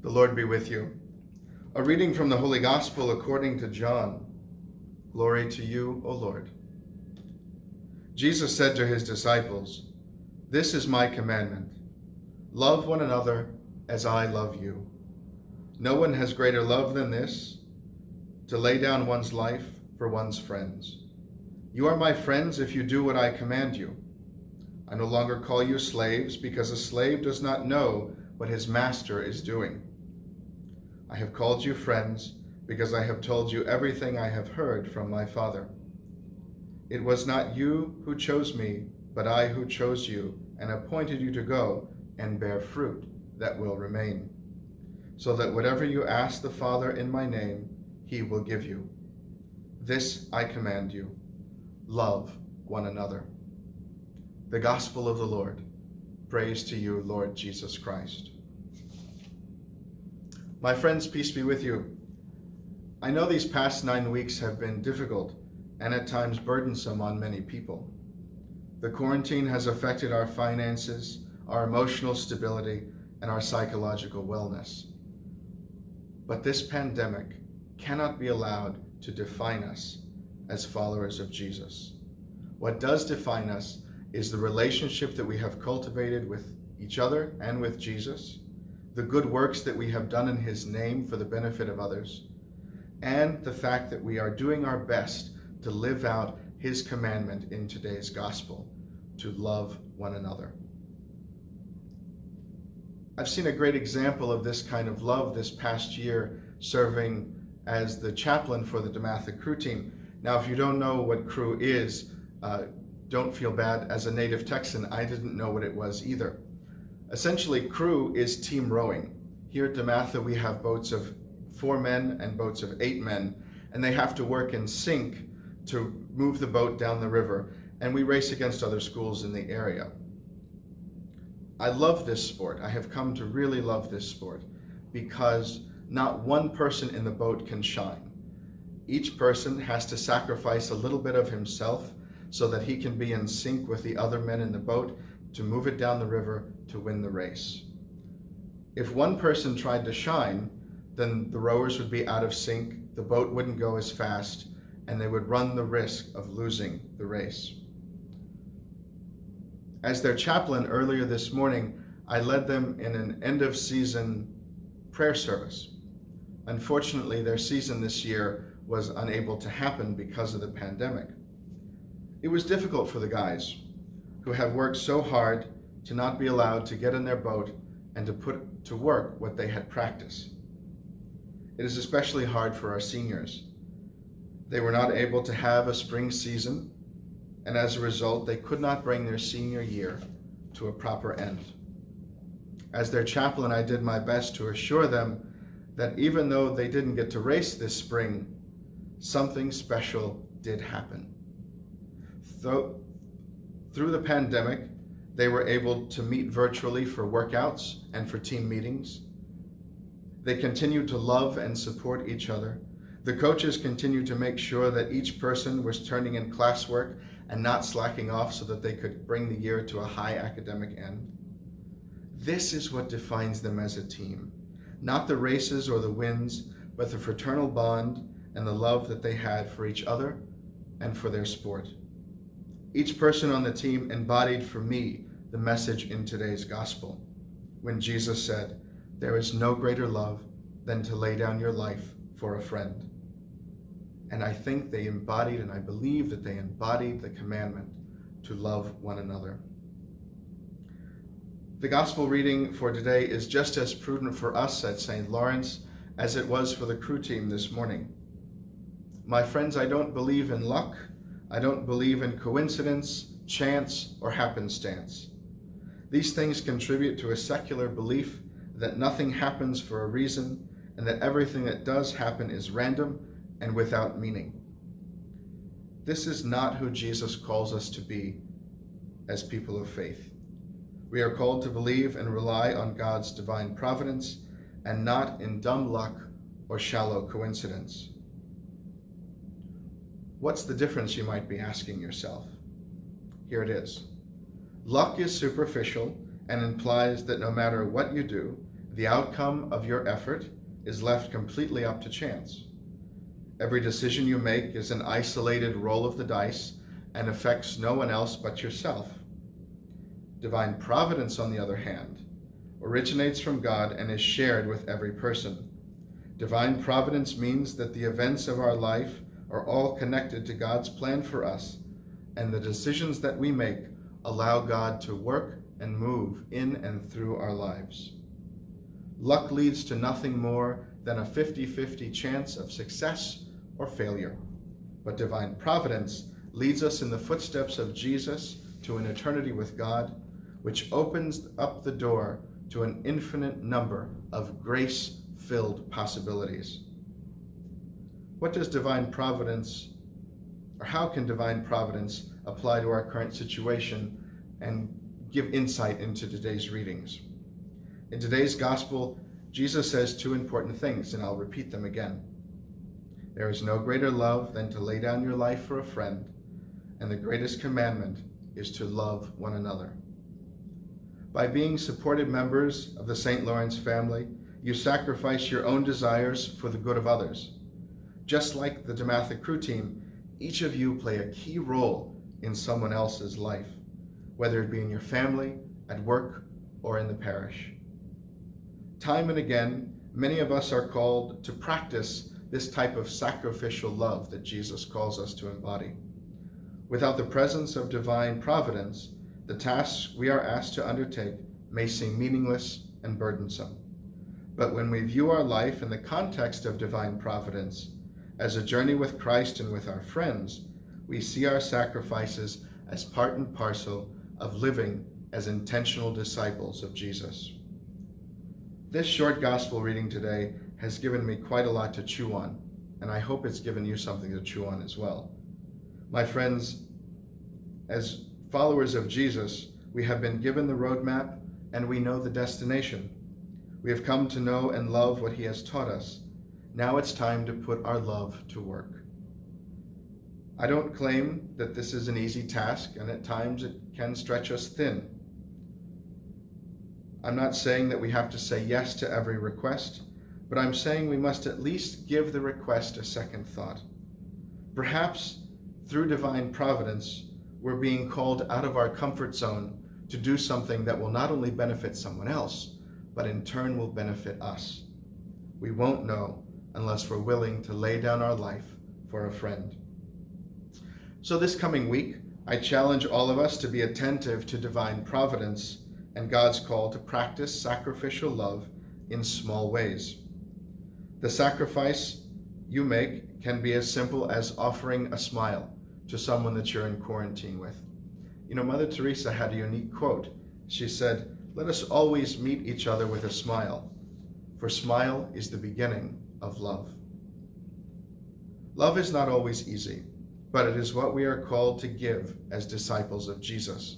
The Lord be with you. A reading from the Holy Gospel according to John. Glory to you, O Lord. Jesus said to his disciples, "This is my commandment. Love one another as I love you. No one has greater love than this, to lay down one's life for one's friends. You are my friends if you do what I command you. I no longer call you slaves, because a slave does not know what his master is doing. I have called you friends, because I have told you everything I have heard from my Father. It was not you who chose me, but I who chose you and appointed you to go and bear fruit that will remain, so that whatever you ask the Father in my name, he will give you. This I command you, love one another." The Gospel of the Lord. Praise to you, Lord Jesus Christ. My friends, peace be with you. I know these past 9 weeks have been difficult and at times burdensome on many people. The quarantine has affected our finances, our emotional stability, and our psychological wellness. But this pandemic cannot be allowed to define us as followers of Jesus. What does define us is the relationship that we have cultivated with each other and with Jesus, the good works that we have done in his name for the benefit of others, and the fact that we are doing our best to live out his commandment in today's gospel, to love one another. I've seen a great example of this kind of love this past year serving as the chaplain for the DeMatha crew team. Now, if you don't know what crew is, don't feel bad. As a native Texan, I didn't know what it was either. Essentially, crew is team rowing. Here at DeMatha, we have boats of 4 men and boats of 8 men, and they have to work in sync to move the boat down the river, and we race against other schools in the area. I love this sport. I have come to really love this sport because not one person in the boat can shine. Each person has to sacrifice a little bit of himself so that he can be in sync with the other men in the boat to move it down the river to win the race. If one person tried to shine, then the rowers would be out of sync, the boat wouldn't go as fast, and they would run the risk of losing the race. As their chaplain earlier this morning, I led them in an end-of-season prayer service. Unfortunately, their season this year was unable to happen because of the pandemic. It was difficult for the guys who have worked so hard to not be allowed to get in their boat and to put to work what they had practiced. It is especially hard for our seniors. They were not able to have a spring season, and as a result, they could not bring their senior year to a proper end. As their chaplain, I did my best to assure them that even though they didn't get to race this spring, something special did happen. Through the pandemic, they were able to meet virtually for workouts and for team meetings. They continued to love and support each other. The coaches continued to make sure that each person was turning in classwork and not slacking off so that they could bring the year to a high academic end. This is what defines them as a team. Not the races or the wins, but the fraternal bond and the love that they had for each other and for their sport. Each person on the team embodied for me the message in today's gospel, when Jesus said, "There is no greater love than to lay down your life for a friend." And I think they embodied, and I believe that they embodied the commandment to love one another. The gospel reading for today is just as prudent for us at St. Lawrence as it was for the crew team this morning. My friends, I don't believe in luck. I don't believe in coincidence, chance, or happenstance. These things contribute to a secular belief that nothing happens for a reason and that everything that does happen is random and without meaning. This is not who Jesus calls us to be as people of faith. We are called to believe and rely on God's divine providence and not in dumb luck or shallow coincidence. What's the difference, you might be asking yourself? Here it is. Luck is superficial and implies that no matter what you do, The outcome of your effort is left completely up to chance. Every decision you make is an isolated roll of the dice and affects no one else but yourself. Divine providence, on the other hand, originates from God and is shared with every person. Divine providence means that the events of our life are all connected to God's plan for us, and the decisions that we make allow God to work and move in and through our lives. Luck leads to nothing more than a 50-50 chance of success or failure, but divine providence leads us in the footsteps of Jesus to an eternity with God, which opens up the door to an infinite number of grace-filled possibilities. What does divine providence, or how can divine providence apply to our current situation and give insight into today's readings? In today's gospel, Jesus says two important things, and I'll repeat them again. There is no greater love than to lay down your life for a friend, and the greatest commandment is to love one another. By being supported members of the St. Lawrence family, you sacrifice your own desires for the good of others. Just like the Demathic crew team, each of you play a key role in someone else's life, whether it be in your family, at work, or in the parish. Time and again, many of us are called to practice this type of sacrificial love that Jesus calls us to embody. Without the presence of divine providence, the tasks we are asked to undertake may seem meaningless and burdensome. But when we view our life in the context of divine providence, as a journey with Christ and with our friends, we see our sacrifices as part and parcel of living as intentional disciples of Jesus. This short gospel reading today has given me quite a lot to chew on, and I hope it's given you something to chew on as well. My friends, as followers of Jesus, we have been given the roadmap and we know the destination. We have come to know and love what he has taught us. Now it's time to put our love to work. I don't claim that this is an easy task, and at times it can stretch us thin. I'm not saying that we have to say yes to every request, but I'm saying we must at least give the request a second thought. Perhaps through divine providence, we're being called out of our comfort zone to do something that will not only benefit someone else, but in turn will benefit us. We won't know unless we're willing to lay down our life for a friend. So this coming week, I challenge all of us to be attentive to divine providence and God's call to practice sacrificial love in small ways. The sacrifice you make can be as simple as offering a smile to someone that you're in quarantine with. You know, Mother Teresa had a unique quote. She said, "Let us always meet each other with a smile, for smile is the beginning of love." Love is not always easy, but it is what we are called to give as disciples of Jesus.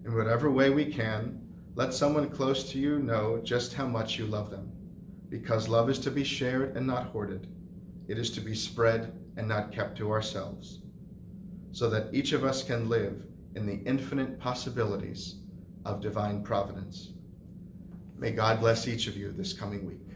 In whatever way we can, let someone close to you know just how much you love them, because love is to be shared and not hoarded. It is to be spread and not kept to ourselves, so that each of us can live in the infinite possibilities of divine providence. May God bless each of you this coming week.